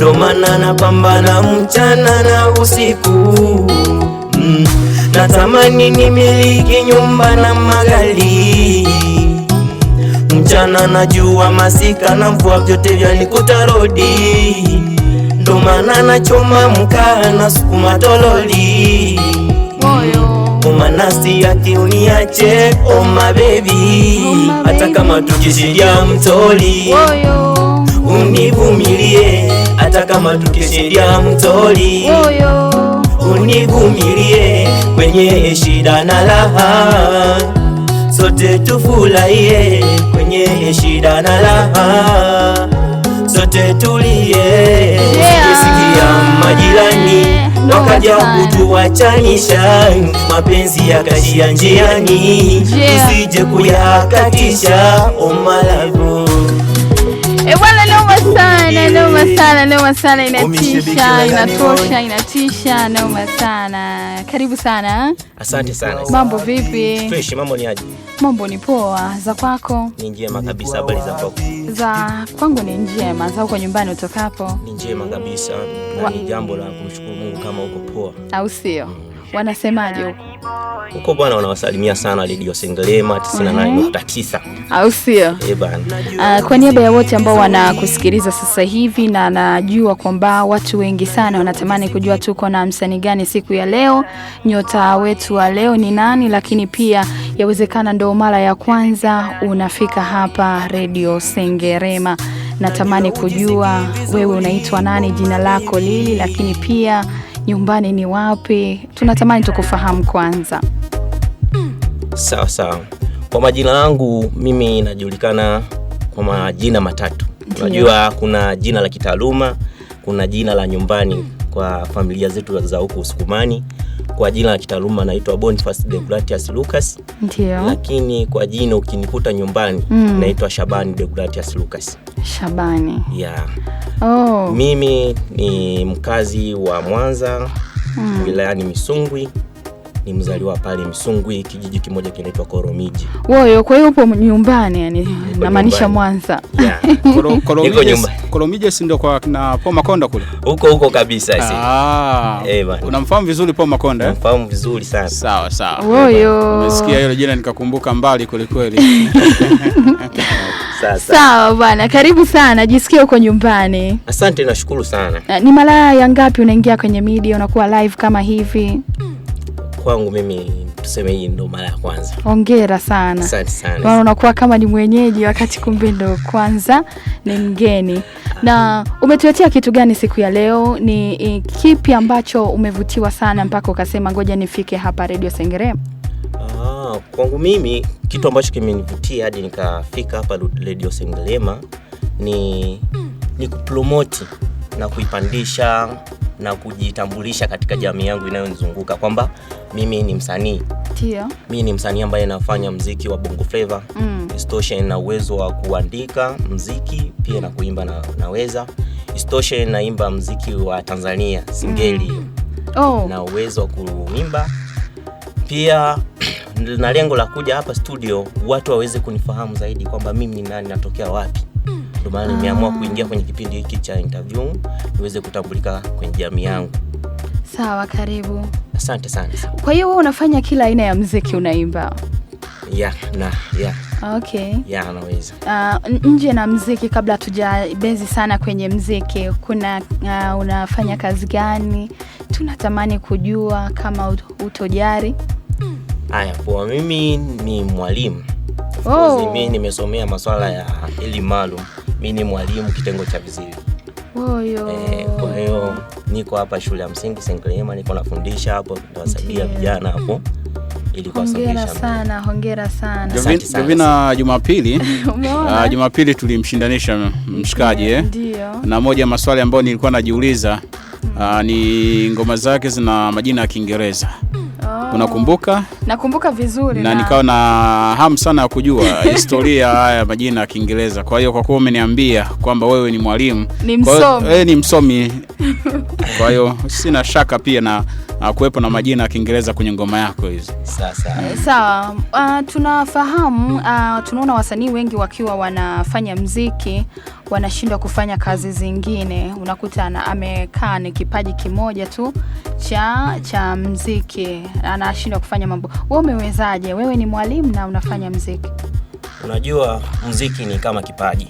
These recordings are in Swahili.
ndo maana napambana mchana na usiku. Natamani nimiliki nyumba na magari, mchana najua masika na mvua vyote vyanikuta rodi, ndo maana nachoma mkaa na sukuma tololi. Umanasi ati uniache oh my baby, hata kama tukishiria mtoli univumilie, hata kama tukishiria mtoli univumilie, kwenye shida na raha sote tufurahie, kwenye shida na raha sote tulie. Sikia majirani wakaja kutuachanisha, mapenzi yakajia njiani, usije kuyakatisha oh my love. Wala noma sana, inatisha, inatosha, inatisha, noma sana. Karibu sana. Asante sana. Mambo vipi? Fresh, mambo ni aje? Mambo ni poa. Za kwako? Ni njema kabisa. Habari za kwako? Za kwangu ni njema. Za huko nyumbani utokapo? Ni njema kabisa. Na ni jambo la kumshukuru Mungu kama uko poa. Au sio? Wanasemaje huko? Huko bwana wanawasalimia sana Radio Sengerema 98.9. Au sio? Bwana. Kwa niaba ya wote ambao wanakusikiliza sasa hivi, na najua kwamba watu wengi sana wanatamani kujua tuko na msanii gani siku ya leo, nyota wetu wa leo ni nani, lakini pia yawezekana ndo mara ya kwanza unafika hapa Radio Sengerema. Natamani kujua wewe unaitwa nani, jina lako lili, lakini pia nyumbani ni wapi? Tunatamani tukufahamu kwanza. Sawa. Kwa majina yangu mimi najulikana kwa majina matatu. Unajua kuna jina la kitaaluma, kuna jina la nyumbani kwa familia zetu za huko Usukumani. Kwa jina la kitaaluma naitwa Boniface Deogratius Lucas. Ndio. Lakini kwa jina ukinikuta nyumbani naitwa Shabani Deogratius Lucas. Shabani. Yeah. Oh. Mimi ni mkazi wa Mwanza, wilayani Misungwi. Ni mzaliwa pale Misungwi, kijiji kimoja kinaitwa Koromiji. Wewe kwa hiyo upo nyumbani, yani namaanisha Mwanza. Yeah. Koromiji si ndio kwa na Paul Makonda kule? Huko kabisa sisi. Bwana. Unamfahamu vizuri Paul Makonda? Unamfahamu vizuri sana. Sawa. Wewe. Umesikia hilo jina nikakumbuka mbali kweli. Sawa bwana, karibu sana, jisikie uko nyumbani. Asante, nashukuru sana. Ni mara ya ngapi unaingia kwenye media, unakuwa live kama hivi? Kwangu mimi tuseme hii ndo mara ya kwanza. Hongera sana. Asante sana. Bwana, unakuwa kama ni mwenyeji wakati kumbe ndo kwanza ni mgeni. Na umetuletea kitu gani siku ya leo? Ni kipi ambacho umevutiwa sana mpaka ukasema ngoja nifike hapa Radio Sengerema? Kwangu mimi kitu ambacho kimenivutia hadi nikafika hapa Radio Sengerema ni kupromote na kuipandisha na kujitambulisha katika jamii yangu inayonizunguka kwamba mimi ni msanii. Ndio. Mimi ni msanii ambaye nafanya muziki wa Bongo Flava. Istoshe na uwezo wa kuandika muziki pia na kuimba naweza. Istoshe naimba muziki wa Tanzania, singeli. Na uwezo wa kuimba. Pia na lengo la kuja hapa studio watu waweze kunifahamu zaidi kwamba mimi ni nani, natokea wapi. Ndio maana nimeamua kuingia kwenye kipindi hiki cha interview niweze kutambulika kwenye jamii yangu. Sawa, karibu. Asante sana. Kwa hiyo wewe unafanya kila aina ya muziki unaimba? Yeah. Okay. Yeah, naweza. Nje na muziki, kabla tujabezi sana kwenye muziki, kuna unafanya kazi gani? Tunatamani kujua kama utojari. Haya, kwa mimi ni mwalimu. Mimi nimesomea masuala ya elimu maalum. Mimi ni mwalimu kitengo cha viziwi. Kwa hiyo niko hapa shule ya msingi Sengerema, niko nafundisha hapo, nawasaidia vijana hapo ili kuwasomesha. Hongera sana. Jovina Jumapili tulimshindanisha mshikaji Ndio. Na moja maswali ambayo nilikuwa najiuliza ni ngoma zake zina majina ya Kiingereza. Unakumbuka? Nakumbuka vizuri. Na nikawa na hamu sana ya kujua historia haya majina ya Kiingereza. Kwa hiyo kwa kuwa umeniambia kwamba wewe ni mwalimu, ni msomi. Kwa hiyo sina shaka pia na kuwepo na majina ya Kiingereza kwenye ngoma yako hizi. sasa. Sawa. Tunafahamu, tunaona wasanii wengi wakiwa wanafanya mziki wanashindwa kufanya kazi zingine. Unakuta amekaa ni kipaji kimoja tu cha mziki, anashindwa kufanya mambo. Wewe umewezaje? Wewe ni mwalimu na unafanya mziki. Unajua mziki ni kama kipaji,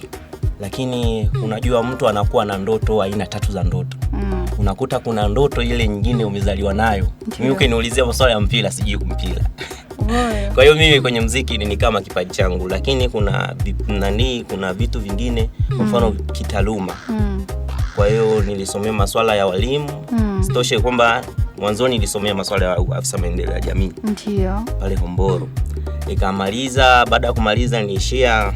lakini unajua mtu anakuwa na ndoto aina 3 za ndoto. Unakuta kuna ndoto ile nyingine umezaliwa nayo. Mimi ukiniulizia masuala ya mpira sijui kumpira. Kwa hiyo mimi kwenye mziki ni kama kipaji changu, lakini kuna vitu vingine, kwa mfano kitaaluma. Kwa hiyo nilisomea masuala ya walimu. Sitoshe kwamba mwanzoni nilisomea masuala ya afisa maendeleo ya jamii. Ndio. Pale Homboro. Nikamaliza, baada ya kumaliza niishia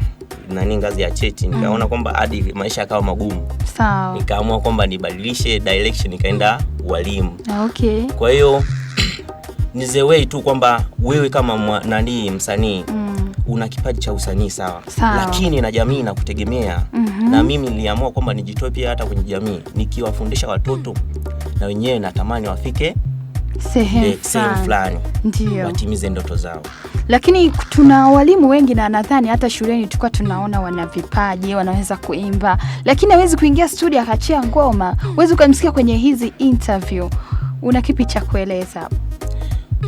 ngazi ya cheti. Nikaona kwamba hadi maisha yakawa magumu. Sawa. Nikaamua kwamba nibadilishe direction, nikaenda walimu. Okay. Kwa hiyo ni the way tu kwamba wewe kama msanii una kipaji cha usanii sawa, lakini na jamii inakutegemea. Na mimi niliamua kwamba nijitoe pia hata kwenye jamii, nikiwafundisha watoto na wenyewe natamani wafike sehemu fulani, ndio watimize ndoto zao. Lakini tuna walimu wengi na nadhani hata shuleni tulikuwa tunaona wana vipaji, wanaweza kuimba, lakini hawezi kuingia studio akachia ngoma. Huwezi kumsikia kwenye hizi interview. Una kipi cha kueleza?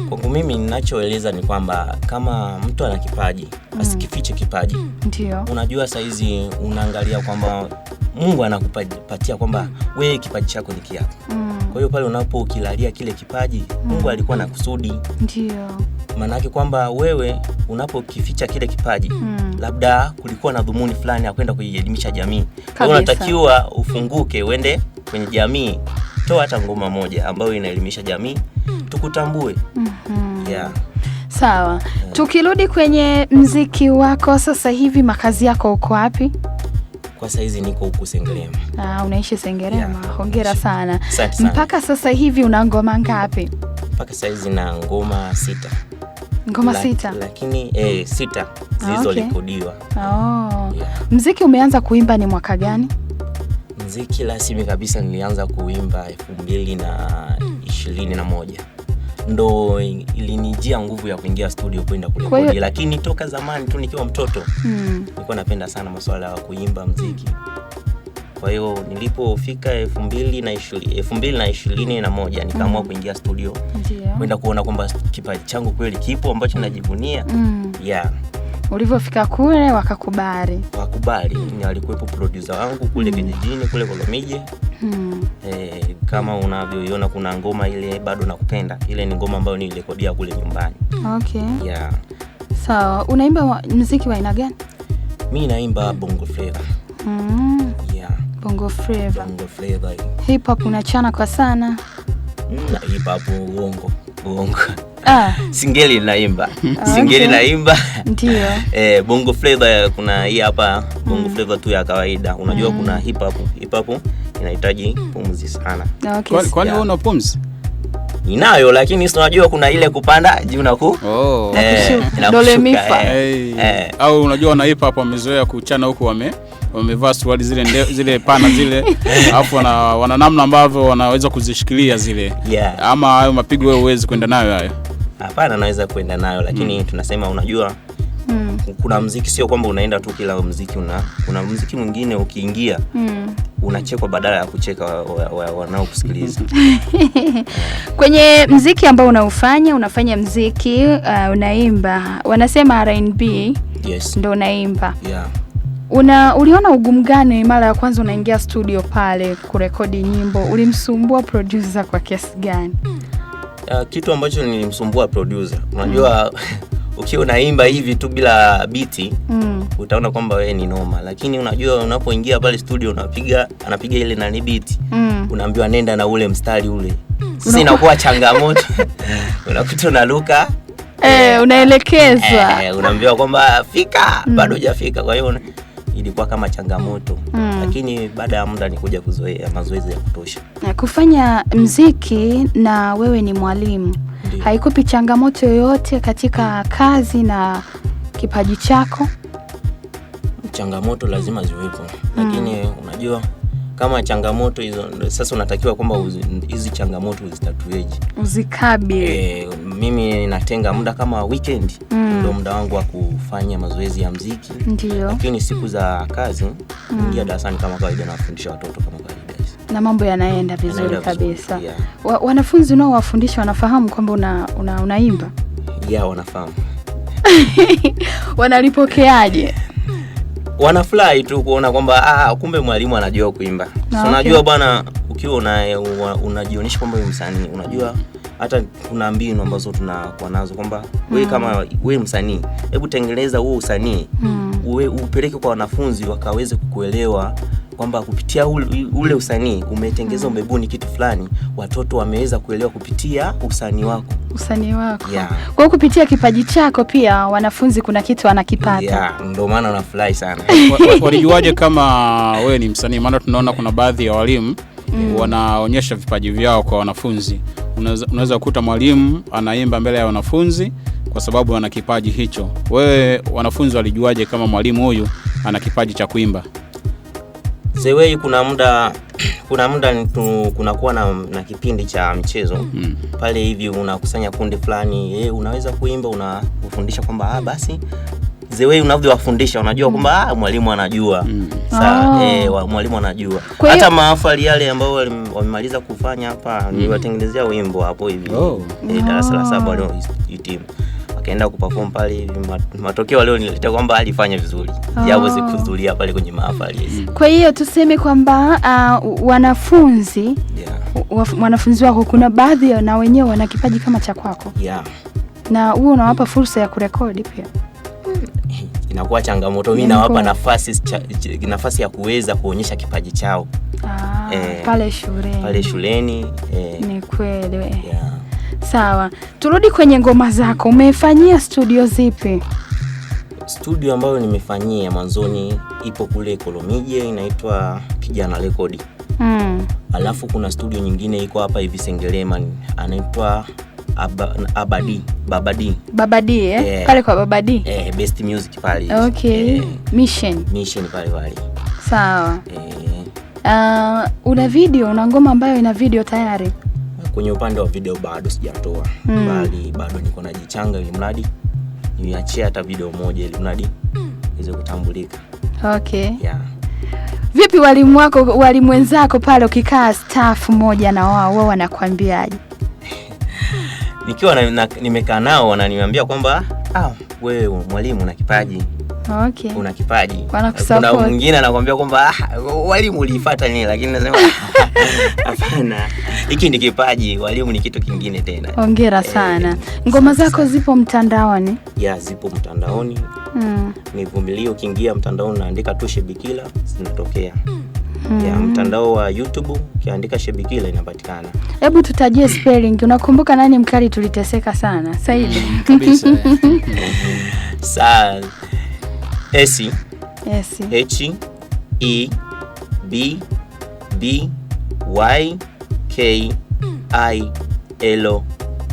Kwangu mimi ninachoeleza ni kwamba kama mtu ana kipaji, asikifiche kipaji. Ndio. Unajua saizi unaangalia kwamba Mungu anakupatia kwamba wewe kipaji chako ni kiapo. Kwa hiyo pale unapokilalia kile kipaji, Mungu alikuwa na kusudi. Ndio. Maana yake kwamba wewe unapokificha kile kipaji, labda kulikuwa na dhumuni fulani ya kwenda kuielimisha jamii. Kwa hiyo unatakiwa ufunguke uende kwenye jamii. Toa hata ngoma moja ambayo inaelimisha jamii, tukutambue. Yeah. Sawa. Tukirudi kwenye mziki wako sasa hivi, makazi yako uko wapi? Kwa saizi niko huku Sengerema. Unaishi Sengerema. Yeah. Hongera sana. Sana. Mpaka sasa hivi una ngoma ngapi? Mpaka saizi na ngoma 6. Ngoma 6? Lakini 6 zilizorekodiwa. Yeah. Mziki umeanza kuimba ni mwaka gani? Mziki rasmi kabisa nilianza kuimba 2021. Ndo ilinijia nguvu ya kuingia studio kwenda kurekodi, lakini toka zamani tu nikiwa mtoto nilikuwa napenda sana masuala ya kuimba mziki. Kwa hiyo nilipofika 2021 nikaamua kuingia studio kwenda kuona kwamba kipaji changu kweli kipo ambacho najivunia. Yeah. Ulivyofika kule wakakubali? Wakubali. Ni alikuwepo producer wangu kule kijijini kule Kolomije. Kama unavyoiona kuna ngoma ile bado nakupenda. Ile ni ngoma ambayo nilirekodia kule nyumbani. Okay. Yeah. Sawa. Unaimba muziki wa aina gani? Mimi naimba bongo flava. Yeah. Bongo flava. Bongo flava. Hip hop unachana kwa sana? Na hip hop uongo. Singeli naimba. Singeli naimba. Ndio. Bongo flava kuna hii hapa bongo flava tu ya kawaida. Unajua kuna hip hop. Hip hop inahitaji pumzi sana. Okay. Kwani wewe una pumzi? Ninayo, lakini unajua kuna ile kupanda juu na dole mifa. Au unajua na hip hop wamezoea kuchana huko wamevaa suruali zile pana zile alafu wana namna ambavyo wanaweza kuzishikilia zile. Yeah. Ama hayo mapigo wewe huwezi kwenda nayo hayo? Hapana, naweza kwenda nayo, lakini tunasema unajua kuna muziki sio kwamba unaenda tu kila muziki kuna muziki mwingine ukiingia unachekwa badala ya kucheka wanaokusikiliza. Kwenye muziki ambao unafanya muziki unaimba, wanasema R&B. Yes. Ndio unaimba. Yeah. Uliona ugumu gani mara ya kwanza unaingia studio pale kurekodi nyimbo? Ulimsumbua producer kwa kiasi gani? Kitu ambacho nilimsumbua producer, unajua ukiwa unaimba hivi tu bila biti utaona kwamba wewe ni noma, lakini unajua unapoingia pale studio anapiga ile nani biti, unaambiwa nenda na ule mstari ule. Sasa inakuwa changamoto. Unakuta unaruka, unaelekezwa. Unaambiwa kwamba fika, bado hujafika. Kwa hiyo ilikuwa kama changamoto. Lakini baada ya muda nikuja kuzoea, mazoezi ya kutosha. Kufanya mziki na wewe ni mwalimu, haikupi changamoto yoyote katika kazi na kipaji chako? Changamoto lazima ziwepo, lakini unajua kama changamoto hizo sasa unatakiwa kwamba hizi changamoto uzitatueje, uzikabili. Mimi natenga muda kama weekend ndio muda wangu wa kufanya mazoezi ya muziki. Ndio. Lakini siku za kazi ingia darasani kama kawaida na kufundisha watoto kama kawaida. Na mambo yanaenda vizuri kabisa. Yeah. Wanafunzi nao wafundisha wanafahamu kwamba unaimba? Yeah, wanafahamu. Wanalipokeaje? Wanafurahi tu kuona kwamba kumbe mwalimu anajua kuimba. So unajua bwana, ukiwa unajionyesha kwamba wewe msanii, unajua hata kuna mbinu ambazo tunakuwa nazo kwamba wewe kama wewe msanii, hebu tengeneza huo usanii upeleke kwa wanafunzi wakaweze kukuelewa kwamba kupitia ule usanii umetengeza, umebuni kitu fulani, watoto wameweza kuelewa kupitia usanii wako. Yeah. Kwa kupitia kipaji chako pia wanafunzi kuna kitu wanakipata. Yeah, ndio maana wanafurahi sana. Walijuaje kama wewe ni msanii? Maana tunaona kuna baadhi ya walimu wanaonyesha vipaji vyao kwa wanafunzi. Unaweza kukuta mwalimu anaimba mbele ya wanafunzi kwa sababu ana kipaji hicho. Wewe wanafunzi walijuaje kama mwalimu huyu ana kipaji cha kuimba? Zewei kuna muda kunakuwa na kipindi cha mchezo. Pale hivi unakusanya kundi fulani, unaweza kuimba, unafundisha kwamba basi Zewei unavyowafundisha unajua kwamba mwalimu anajua. Mwalimu anajua. Hata mahafali yale ambao wamemaliza kufanya hapa niwatengenezea wimbo hapo hivi. Darasa la 7 leo team akaenda kuperform pale hivi, matokeo leo nilileta kwamba alifanya vizuri. Japo sikuhudhuria pale kwenye mahafali hizi. Kwa hiyo tuseme kwamba wanafunzi wanafunzi wako kuna baadhi na wenyewe wana kipaji kama cha kwako. Yeah. Na huo unawapa fursa ya kurekodi pia. Inakuwa changamoto. Mimi nawapa nafasi ya kuweza kuonyesha kipaji chao. Pale shuleni. Ni kweli. Yeah. Sawa. Turudi kwenye ngoma zako. Umefanyia studio zipi? Studio ambayo nimefanyia mwanzoni ipo kule Kolomije, inaitwa Kijana Record. Alafu kuna studio nyingine iko hapa hivi Sengerema, anaitwa Babadi. Pale kwa Babadi. Best Music pale. Okay. Mission pale. Sawa. Una video, una ngoma ambayo ina video tayari? Kwenye upande wa video bado sijatoa. Bali bado niko najichanga ili mradi niachie hata video moja ili mradi iweze kutambulika. Okay. Yeah. Vipi walimu wenzako pale ukikaa staff moja na wao wanakuambiaje? Nikiwa nimekaa nao wananiambia kwamba wewe mwalimu una kipaji. Okay. Una kipaji. Kuna mwingine anakuambia kwamba walimu ulifuata nini, lakini nasema hapana. Hiki ni kipaji, walimu ni kitu kingine tena. Hongera sana. Ngoma zako zipo mtandaoni? Yeah, zipo mtandaoni. Nivumilie, ukiingia mtandaoni naandika tu Shebikila zinatokea. Mtandao wa YouTube ukiandika Shebikila inapatikana. Hebu tutajie spelling. Unakumbuka nani mkali tuliteseka sana? Saidi. Kabisa. S H E B B Y K I L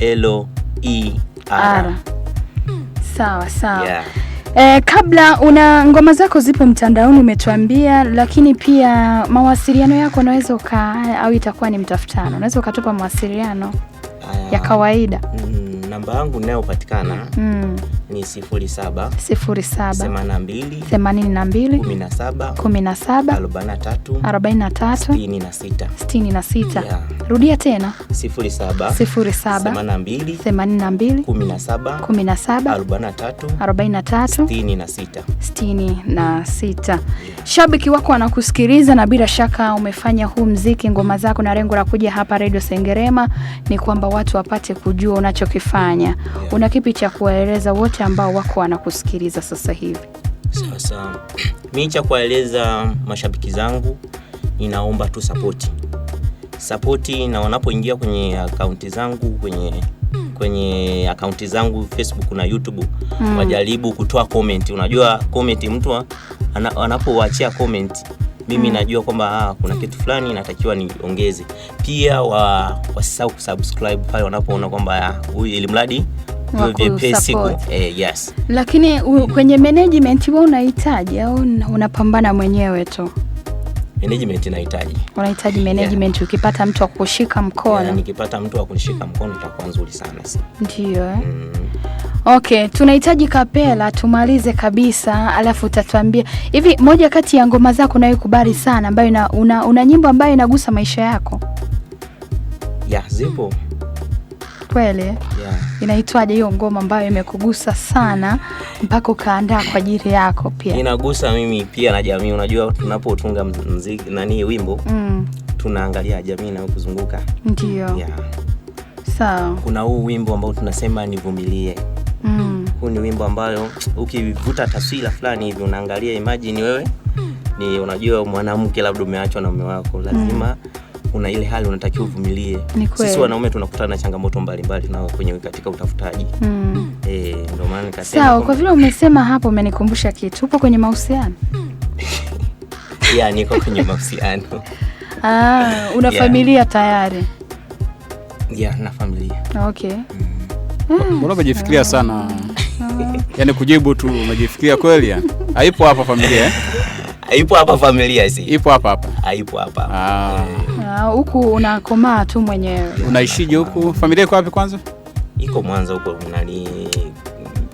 L E R. Sawa. Yeah. Kabla una ngoma zako zipo mtandaoni umetuambia, lakini pia mawasiliano yako unaweza au itakuwa ni mtafutano? Unaweza ukatupa mawasiliano ya kawaida? Namba yangu inayopatikana ni 07 82 17 43 66. Yeah. Rudia tena. 07 82 17 43 66. Shabiki wako anakusikiliza na bila shaka umefanya huu mziki, ngoma zako, na lengo la kuja hapa Radio Sengerema ni kwamba watu wapate kujua unachokifanya. Una kipi cha kuwaeleza wote ambao wako wanakusikiliza sasa hivi? Sasa mimi cha kuwaeleza mashabiki zangu, ninaomba tu support na wanapoingia kwenye akaunti zangu kwenye akaunti zangu Facebook na YouTube wajaribu kutoa comment. Unajua comment mtu anapowaachia comment, mimi najua kwamba kuna kitu fulani natakiwa niongeze. Pia wasisahau kusubscribe pale wanapoona kwamba huyu ili mradi yes. Lakini kwenye management wewe unahitaji au unapambana mwenyewe tu? Management inahitaji. Unahitaji management. Ukipata mtu wa kukushika mkono. Nikipata mtu wa kunishika mkono itakuwa nzuri sana. Ndio. Okay, tunahitaji kapela tumalize kabisa, alafu utatuambia hivi moja kati ya ngoma zako unayokubali sana ambayo una nyimbo ambayo inagusa maisha yako. Zipo. Kweli? Inaitwaje hiyo ngoma ambayo imekugusa sana mpaka ukaandaa kwa ajili yako pia? Inagusa mimi pia na jamii. Unajua tunapotunga muziki wimbo, tunaangalia jamii na kuzunguka. Ndio. Sawa. Kuna huu wimbo ambao tunasema nivumilie. Huu ni wimbo ambayo ukivuta taswira fulani hivi unaangalia, imagine wewe ni unajua mwanamke labda umeachwa na mume wako, lazima una ile hali unatakiwa uvumilie. Sisi wanaume tunakutana na changamoto mbalimbali nao katika utafutaji. Ndio maana nikasema. Sawa, kwa vile umesema hapo umenikumbusha kitu. Upo kwenye mahusiano? Niko kwenye mahusiano. Una familia tayari? Na familia. Okay. Mbona umejifikiria sana? Yaani kujibu tu umejifikiria kweli yani? Haipo hapa familia Haipo hapa familia si. Ipo hapa. Haipo hapa. Huku unakomaa tu mwenyewe. Unaishije huku? Familia iko wapi kwanza? Iko Mwanza huko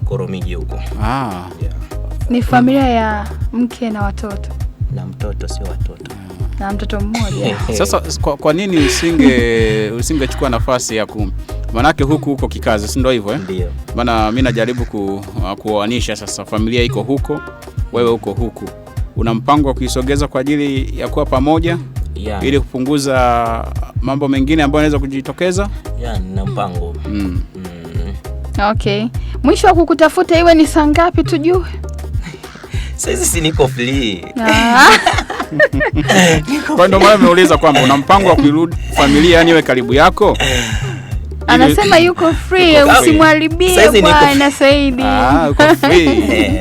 Koromiji huko. Ni familia ya mke na watoto. Na mtoto sio watoto. Na mtoto mmoja. Sasa kwa nini usingechukua nafasi ya manake huko kikazi, si ndio hivyo Ndio. Maana mimi najaribu kuoanisha sasa, familia iko huko, wewe uko huku. Una mpango wa kuisogeza kwa ajili ya kuwa pamoja? Ili kupunguza mambo mengine ambayo yanaweza kujitokeza? Nina mpango. Okay. Mwisho wa kukutafuta iwe ni saa ngapi tujue? Sasa si niko free. Kwa ndio maana nimeuliza kwamba una mpango wa kurudi familia yani iwe karibu yako? Anasema yuko free, usimwharibie bwana Saidi. Uko free.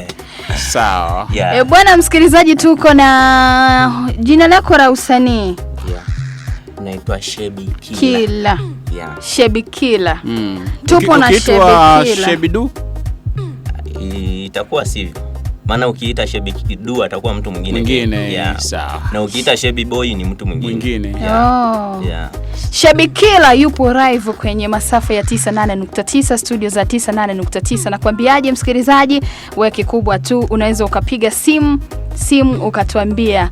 Sawa. Bwana msikilizaji, tuko na jina lako la usanii. Naitwa Shebi Kila. Shebi Kila. Tupo na Shebi Kila. Shebidu? Itakuwa sivyo. Maana ukiita Shebi Kidu atakuwa mtu mwingine. Sawa. Na ukiita Shebi Boy ni mtu mwingine. Shebi Kila yupo live kwenye masafa ya 98.9 studio za 98.9. Nakwambiaje msikilizaji, wewe kikubwa tu unaweza ukapiga simu ukatuambia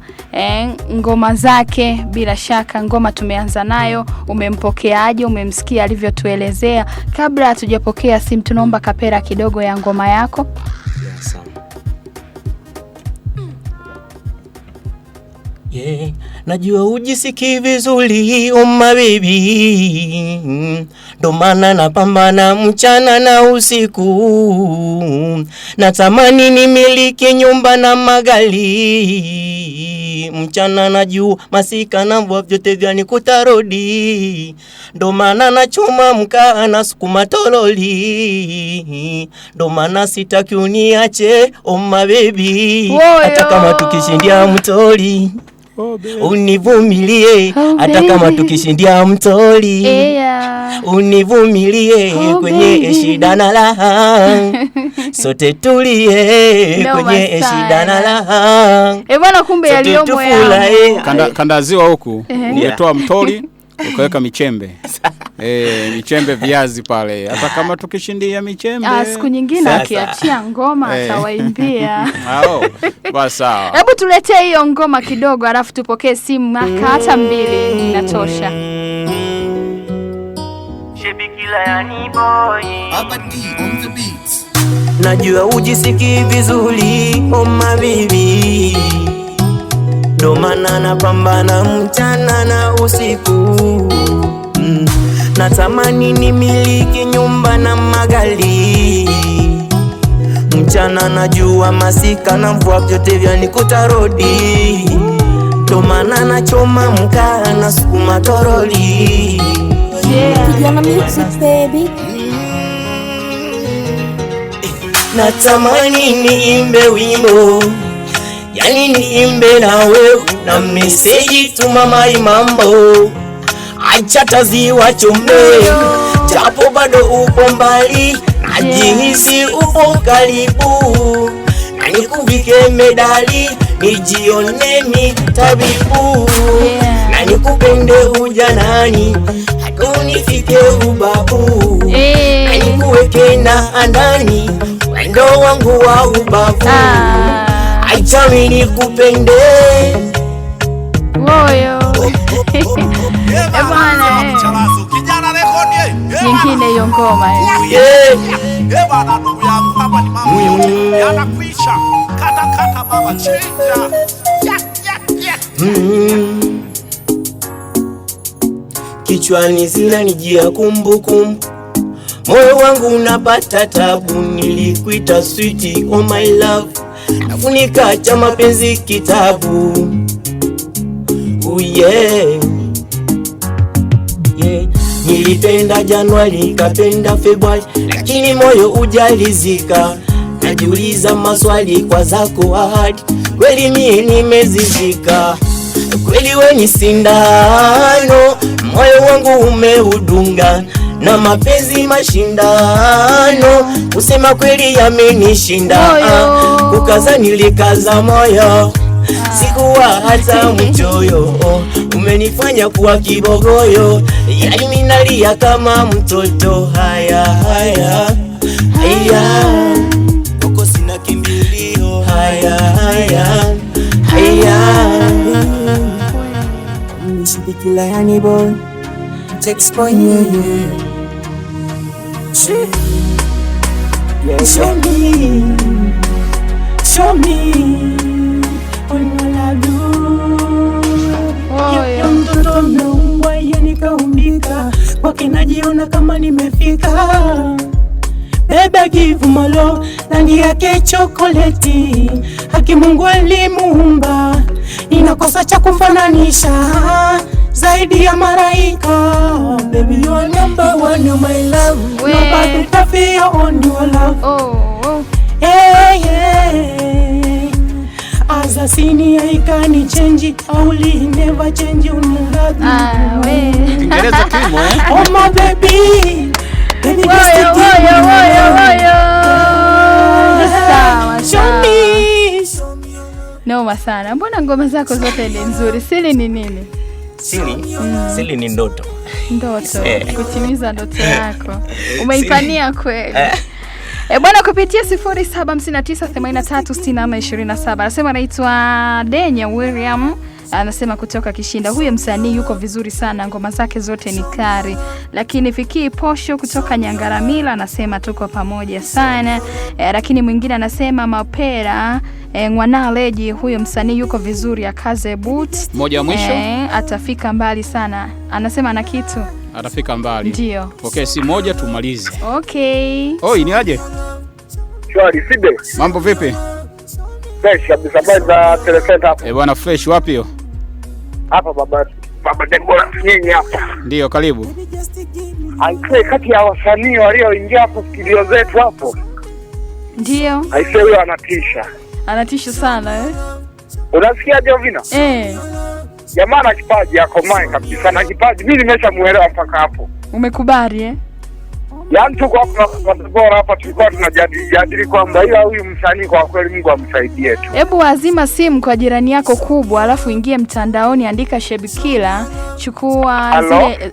ngoma zake. Bila shaka ngoma tumeanza nayo, umempokeaje, umemsikia alivyotuelezea. Kabla hatujapokea simu, tunaomba kapera kidogo ya ngoma yako. Najua ujisikii vizuri my baby, ndo maana napambana mchana na usiku. Natamani nimiliki nyumba na magari, mchana na juu masika na mvua vyote vyanikuta rodi. Ndo maana nachoma mkaa na sukuma toroli, ndo maana sitaki uniache my baby. Hata kama tukishindia mtoli univumilie, hata kama tukishindia mtoli univumilie, kwenye shida na raha sote tulie, kwenye shida na raha. Bwana, kumbe yaliomo yangu kandaziwa huku ungetoa mtoli ukaweka michembe. Michembe viazi pale. Hata kama tukishindia michembe. Siku nyingine akiachia ngoma atawaimbia. Basi sawa. Hebu tuletee hiyo ngoma kidogo alafu tupokee simu hata 2 inatosha. Shebi Kila yani boy. Abadi on the beat. Najua ujisikii vizuri my baby, ndo maana napambana mchana na usiku. Natamani nimiliki nyumba na magari, mchana na jua masika na mvua vyote vyanikuta rodi. Ndo maana nachoma mkaa na sukuma toroli. Natamani niimbe wimbo, yani niimbe na wewe na message tu mama mambo. Acha taziwa chombe, japo bado upo mbali, najihisi upo karibu, na nikuvike medali nijioneni tabibu, Yeah. na nikupende ujanani hata unifike ubabu, na nikuweke na andani wendo wangu wa ubavu, aichami nikupende Woyo. Bwana nyingine hiyo ngoma bwana, ndugu yangu hapa ni mambo yote yanakwisha. Kata baba, chenja. Kichwani zinanijia kumbukumbu, moyo wangu unapata tabu, nilikuita sweetie oh my love, nafunika cha mapenzi kitabu. Oh yeah. Yeah. Nilipenda Januari, kapenda Februari, lakini moyo ujalizika. Najiuliza maswali kwa zako ahadi, kweli mie nimezizika. Kweli we ni sindano, moyo wangu umeudunga, na mapenzi mashindano, kusema kweli yamenishinda. Kukaza nilikaza moyo, sikuwa hata mchoyo, umenifanya kuwa kibogoyo, yani minalia kama mtoto. Haya haya haya, uko sina kimbilio. Haya haya haya, nishibikila yani boy text boy yeah. Show me mtoto meumbwa yani kaumbika, kwake najiona kama nimefika. Bebe give malo, rangi yake chokoleti, haki Mungu alimuumba, inakosa cha kumfananisha zaidi ya maraika. Baby you are number one, you my love, nobody can feel on your love. Hey, hey. As a senior I can change, only never change you love. Kiingereza kimo Oh my baby, baby just Woyo. Sawa sawa. Noma sana. Mbona ngoma zako zote ni nzuri? Siri ni nini? Siri ni ndoto. Ndoto. Kutimiza ndoto yako. Umeipania kweli. Bwana kupitia 0759836427 anasema anaitwa Denya William, anasema kutoka Kishinda. Huyo msanii yuko vizuri sana, ngoma zake zote ni kari. Lakini Fikii Posho kutoka Nyangaramila anasema tuko pamoja sana. Lakini mwingine anasema Mapera Ngwanaleji, huyo msanii yuko vizuri, akaze boot. Moja mwisho atafika mbali sana. Anasema na kitu atafika mbali. Ndio. Okay, si moja tumalize. Okay. Oi, ni aje? Shwari, Sibe. Mambo vipi? Fresh kabisa, baba telecenter hapo. Bwana fresh, wapi yo? Hapa baba Debora nyinyi hapa. Ndio, karibu. Aisee, kati ya wasanii walioingia hapo studio zetu hapo. Ndio. Aisee, huyo anatisha. Anatisha sana Unasikia Jovina? Jamaa na kipaji akomae kabisa, na kipaji mimi nimeshamuelewa mpaka hapo. Umekubali Yaani tuko hapa Debora hapa, tulikuwa tunajadili kwamba ila huyu msanii kwa kweli Mungu amsaidie tu. Hebu wazima simu kwa jirani yako kubwa, alafu ingie mtandaoni, andika Shebikila,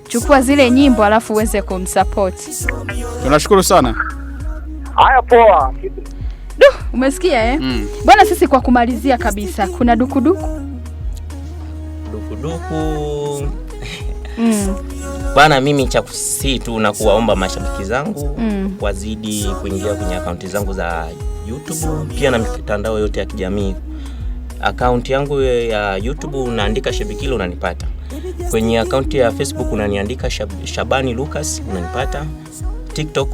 chukua zile nyimbo alafu uweze kumsupport. Tunashukuru sana. Haya, poa. Umesikia Bwana, sisi kwa kumalizia kabisa, kuna dukuduku Bana, mimi cha kusi tu na kuwaomba mashabiki zangu wazidi kuingia kwenye akaunti zangu za YouTube, pia na mitandao yote ya kijamii. Akaunti yangu ya YouTube unaandika Shebikila unanipata. Kwenye akaunti ya Facebook unaniandika Shabani Lucas unanipata. TikTok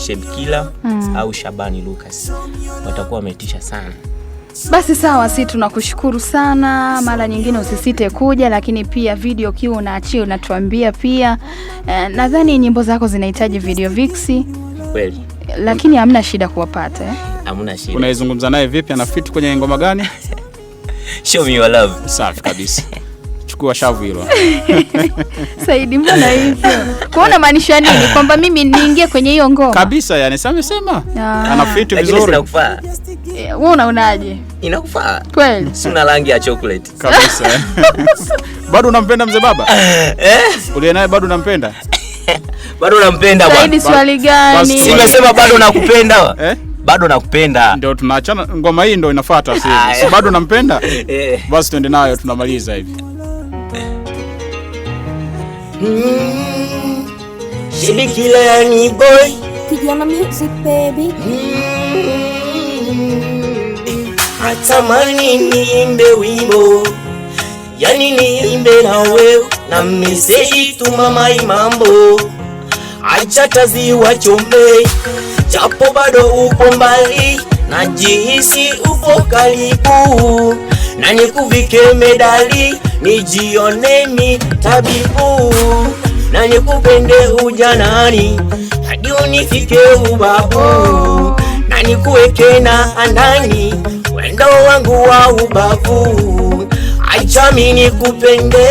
Shebikila au Shabani Lucas. Watakuwa wametisha sana. Basi sawa, sisi tunakushukuru sana. Mara nyingine usisite kuja, lakini pia video kiwa unaachia unatuambia pia. Nadhani nyimbo zako zinahitaji video vixi. Kweli. Lakini hamna shida kuwapata Hamna shida. Unaizungumza naye vipi? Ana fit kwenye ngoma gani? Show me your love. Safi kabisa. Chukua shavu hilo. Saidi, mbona hivyo? Kuona maanisha nini? Kwamba mimi niingie kwenye hiyo ngoma? Kabisa, yani sema. Ana fit vizuri. Wewe unaonaje? Inakufaa Kweli? Si una rangi ya chocolate kabisa. Bado unampenda mzee baba? Uliye naye bado unampenda? Bado unampenda bwana. Saidi swali gani? Simesema bado nakupenda. Bado nakupenda. Ndio tunaachana, ngoma hii ndio inafuata sasa. Si bado nampenda? Basi twende nayo, tunamaliza hivi. Shibikila ni boy. Kijana music baby. Natamani niimbe wimbo, yani niimbe na wewe na message tu mama mambo. Acha taziwa chombe, japo bado upo mbali, najihisi upo karibu, na nikuvike medali, nijione ni tabibu, na nikupende ujanani, hadi unifike ubabu, na nikuweke na andani, wendo wangu wa ubavu. Acha mimi nikupende.